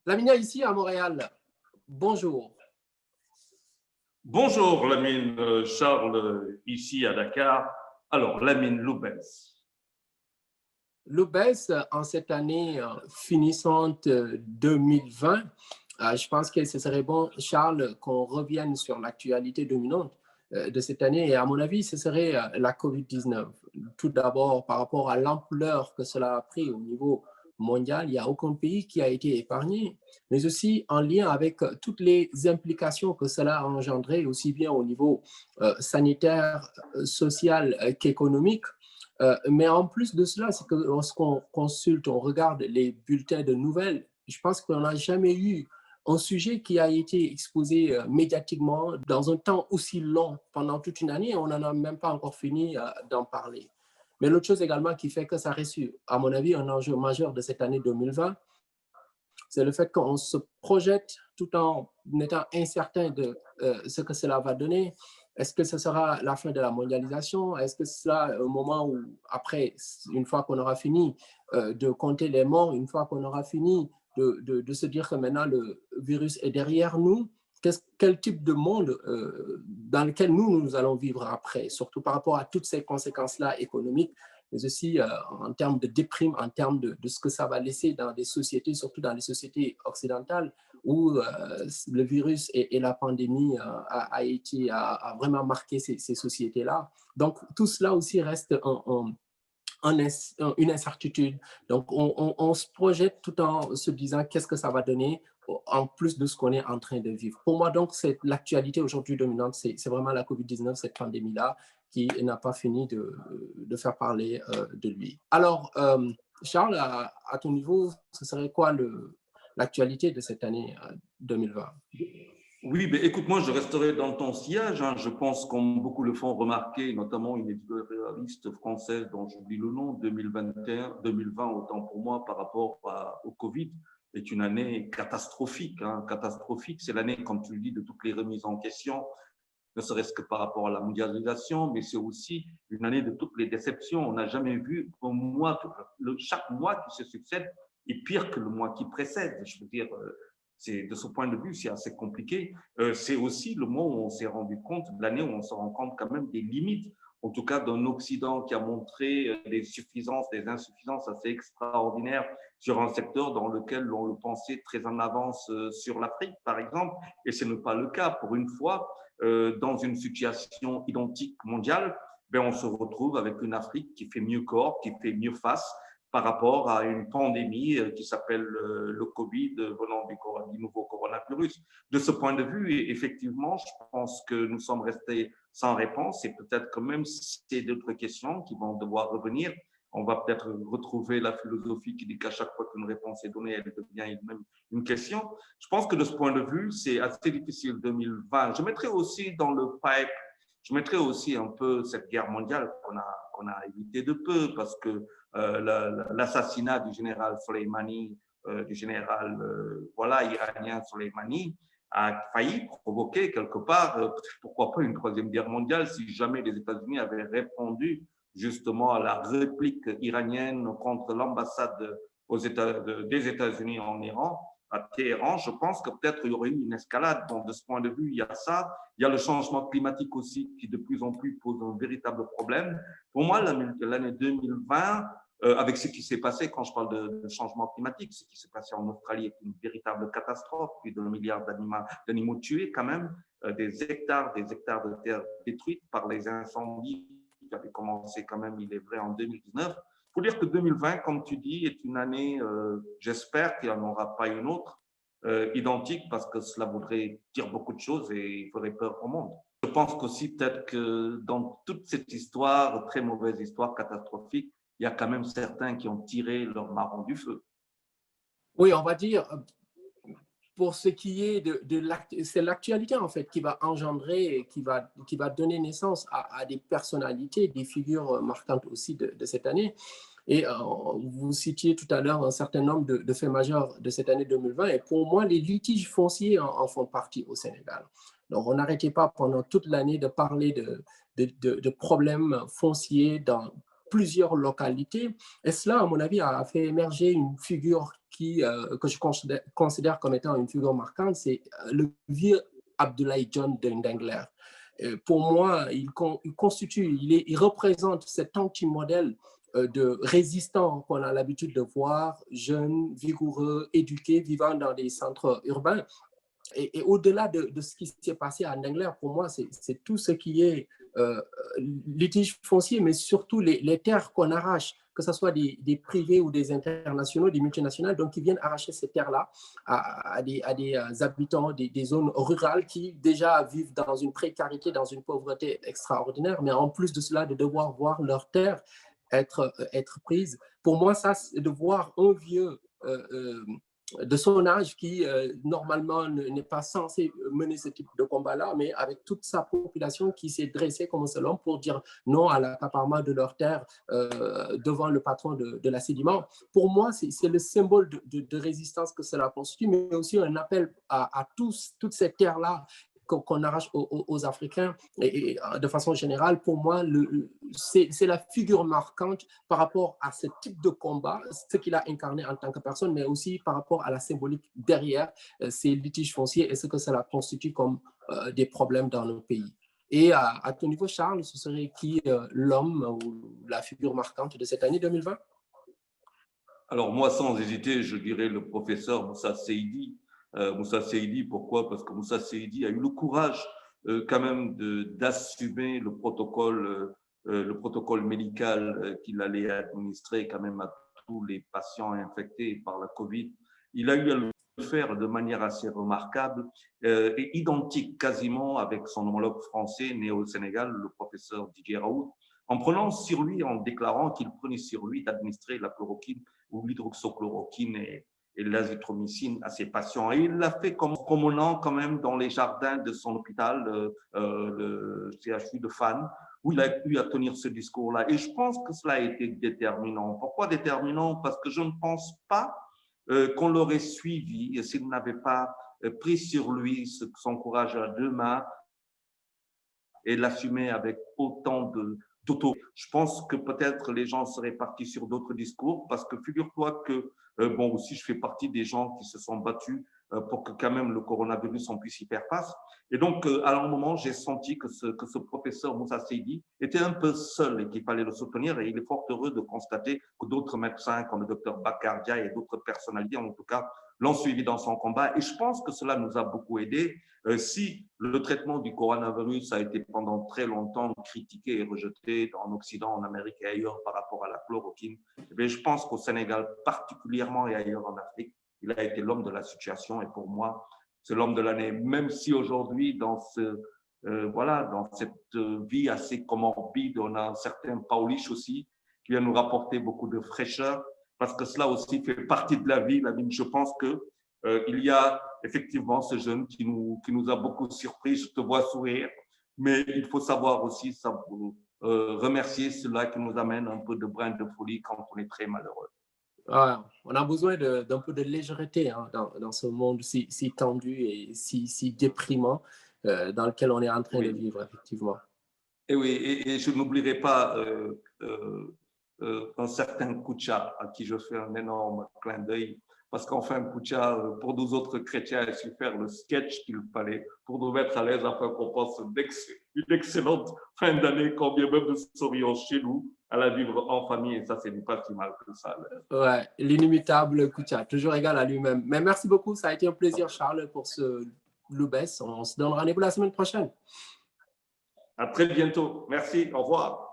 Lamina, ici à Montréal, bonjour. Bonjour Lamine, Charles, ici à Dakar. Alors, Lamine Loubès. Loubès, en cette année finissante 2020, je pense que ce serait bon, Charles, qu'on revienne sur l'actualité dominante de cette année. Et à mon avis, ce serait la COVID-19. Tout d'abord, par rapport à l'ampleur que cela a pris au niveau mondial, il n'y a aucun pays qui a été épargné, mais aussi en lien avec toutes les implications que cela a engendré, aussi bien au niveau sanitaire, social qu'économique. Mais en plus de cela, c'est que lorsqu'on consulte, on regarde les bulletins de nouvelles, je pense qu'on n'a jamais eu un sujet qui a été exposé médiatiquement dans un temps aussi long, pendant toute une année, on n'en a même pas encore fini d'en parler. Mais l'autre chose également qui fait que ça reste, à mon avis, un enjeu majeur de cette année 2020, c'est le fait qu'on se projette tout en étant incertain de ce que cela va donner. Est-ce que ce sera la fin de la mondialisation? Est-ce que ce sera un moment où, après, une fois qu'on aura fini de compter les morts, une fois qu'on aura fini de se dire que maintenant le virus est derrière nous, quel type de monde dans lequel nous allons vivre après, surtout par rapport à toutes ces conséquences-là économiques, mais aussi en termes de déprime, en termes de ce que ça va laisser dans des sociétés, surtout dans les sociétés occidentales, où le virus et la pandémie a vraiment marqué ces sociétés-là. Donc, tout cela aussi reste une incertitude. Donc, on se projette tout en se disant qu'est-ce que ça va donner en plus de ce qu'on est en train de vivre. Pour moi, donc, c'est l'actualité aujourd'hui dominante, c'est vraiment la COVID-19, cette pandémie-là, qui n'a pas fini de faire parler de lui. Alors, Charles, à ton niveau, ce serait quoi l'actualité de cette année 2020? Oui, mais écoute, moi, je resterai dans ton sillage. Je pense, comme beaucoup le font remarquer, notamment une éditorialiste française dont j'oublie le nom, 2020, autant pour moi, par rapport au Covid, est une année catastrophique. Catastrophique, c'est l'année, comme tu le dis, de toutes les remises en question, ne serait-ce que par rapport à la mondialisation, mais c'est aussi une année de toutes les déceptions. On n'a jamais vu un mois, chaque mois qui se succède est pire que le mois qui précède. Je veux dire, de ce point de vue, c'est assez compliqué. C'est aussi le mois où on s'est rendu compte, l'année où on se rend compte quand même des limites, en tout cas d'un Occident qui a montré des insuffisances assez extraordinaires sur un secteur dans lequel on le pensait très en avance sur l'Afrique, par exemple, et ce n'est pas le cas. Pour une fois, dans une situation identique mondiale, on se retrouve avec une Afrique qui fait mieux corps, qui fait mieux face par rapport à une pandémie qui s'appelle le Covid venant du nouveau coronavirus. De ce point de vue, effectivement, je pense que nous sommes restés sans réponse et peut-être que même c'est d'autres questions qui vont devoir revenir. On va peut-être retrouver la philosophie qui dit qu'à chaque fois qu'une réponse est donnée, elle devient même une question. Je pense que de ce point de vue, c'est assez difficile 2020. Je mettrai aussi dans le pipe, je mettrai aussi un peu cette guerre mondiale qu'on a évité de peu parce que l'assassinat du général Soleimani, du général iranien Soleimani, a failli provoquer quelque part, pourquoi pas une troisième guerre mondiale si jamais les États-Unis avaient répondu justement à la réplique iranienne contre l'ambassade des États-Unis en Iran, à Téhéran. Je pense que peut-être il y aurait eu une escalade. Donc, de ce point de vue, il y a ça. Il y a le changement climatique aussi qui de plus en plus pose un véritable problème. Pour moi, l'année 2020, avec ce qui s'est passé, quand je parle de changement climatique, ce qui s'est passé en Australie est une véritable catastrophe, plus de 1 milliard d'animaux tués quand même, des hectares de terre détruites par les incendies qui avaient commencé quand même, il est vrai, en 2019. Il faut dire que 2020, comme tu dis, est une année, j'espère qu'il n'y en aura pas une autre, identique, parce que cela voudrait dire beaucoup de choses et il ferait peur au monde. Je pense qu'aussi peut-être que dans toute cette histoire, très mauvaise histoire, catastrophique, il y a quand même certains qui ont tiré leur marron du feu. Oui, on va dire, pour ce qui est c'est l'actualité en fait qui va engendrer, qui va donner naissance à des personnalités, des figures marquantes aussi de cette année. Et vous citiez tout à l'heure un certain nombre de faits majeurs de cette année 2020. Et pour moi, les litiges fonciers en font partie au Sénégal. Donc, on n'arrêtait pas pendant toute l'année de parler de problèmes fonciers dans plusieurs localités. Et cela, à mon avis, a fait émerger une figure que je considère comme étant une figure marquante, c'est le vieux Abdoulaye John de Ndingler. Pour moi, il représente cet anti-modèle de résistants qu'on a l'habitude de voir, jeunes, vigoureux, éduqués, vivant dans des centres urbains. Et au-delà de ce qui s'est passé à Ndingler, pour moi, c'est tout ce qui est litige foncier, mais surtout les terres qu'on arrache, que ce soit des privés ou des internationaux, des multinationales, donc qui viennent arracher ces terres-là à des habitants des zones rurales qui déjà vivent dans une précarité, dans une pauvreté extraordinaire, mais en plus de cela, de devoir voir leurs terres être prises. Pour moi, ça, c'est de voir un vieux de son âge qui, normalement, n'est pas censé mener ce type de combat-là, mais avec toute sa population qui s'est dressée comme un seul homme pour dire non à l'accaparement de leurs terres devant le patron de la Sédiment. Pour moi, c'est le symbole de résistance que cela constitue, mais aussi un appel à toutes ces terres-là qu'on arrache aux Africains et de façon générale. Pour moi, c'est la figure marquante par rapport à ce type de combat, ce qu'il a incarné en tant que personne, mais aussi par rapport à la symbolique derrière ces litiges fonciers et ce que cela constitue comme des problèmes dans nos pays. Et à ton niveau, Charles, ce serait qui l'homme ou la figure marquante de cette année 2020? Alors moi, sans hésiter, je dirais le professeur Moussa Seydi. Moussa Seydi, pourquoi? Parce que Moussa Seydi a eu le courage quand même d'assumer le protocole médical qu'il allait administrer quand même à tous les patients infectés par la Covid. Il a eu à le faire de manière assez remarquable et identique quasiment avec son homologue français né au Sénégal, le professeur Didier Raoult, en prenant sur lui, en déclarant qu'il prenait sur lui d'administrer la chloroquine ou l'hydroxychloroquine et l'azithromycine à ses patients. Et il l'a fait comme promenant quand même dans les jardins de son hôpital, le CHU de Fann, où il a eu à tenir ce discours-là. Et je pense que cela a été déterminant. Pourquoi déterminant? Parce que je ne pense pas qu'on l'aurait suivi s'il n'avait pas pris sur lui son courage à deux mains et l'assumer avec autant d'auto. Je pense que peut-être les gens seraient partis sur d'autres discours parce que figure-toi que, bon, aussi, je fais partie des gens qui se sont battus pour que quand même le coronavirus, on puisse y faire face. Et donc, à un moment, j'ai senti que ce professeur Moussa Seydi était un peu seul et qu'il fallait le soutenir. Et il est fort heureux de constater que d'autres médecins, comme le docteur Bakardia et d'autres personnalités, en tout cas, l'ont suivi dans son combat. Et je pense que cela nous a beaucoup aidés. Si le traitement du coronavirus a été pendant très longtemps critiqué et rejeté en Occident, en Amérique et ailleurs par rapport à la chloroquine, eh je pense qu'au Sénégal particulièrement et ailleurs en Afrique, il a été l'homme de la situation et pour moi, c'est l'homme de l'année. Même si aujourd'hui, dans cette vie assez comorbide, on a un certain Paulich aussi qui vient nous rapporter beaucoup de fraîcheur parce que cela aussi fait partie de la vie. Je pense que il y a effectivement ce jeune qui nous a beaucoup surpris. Je te vois sourire, mais il faut savoir aussi remercier ceux-là qui nous amènent un peu de brin de folie quand on est très malheureux. On a besoin d'un peu de légèreté dans ce monde si tendu et si déprimant dans lequel on est en train de vivre, effectivement. Et oui, et je n'oublierai pas un certain Koucha à qui je fais un énorme clin d'œil. Parce qu'enfin, Koucha, pour nous autres chrétiens, a su faire le sketch qu'il fallait pour nous mettre à l'aise afin qu'on passe une excellente fin d'année, quand bien même nous serions chez nous, à la vivre en famille. Et ça, c'est pas si mal que ça. Ouais, l'inimitable Koucha, toujours égal à lui-même. Mais merci beaucoup, ça a été un plaisir, Charles, pour ce Loubès. On se donne rendez-vous la semaine prochaine. À très bientôt. Merci, au revoir.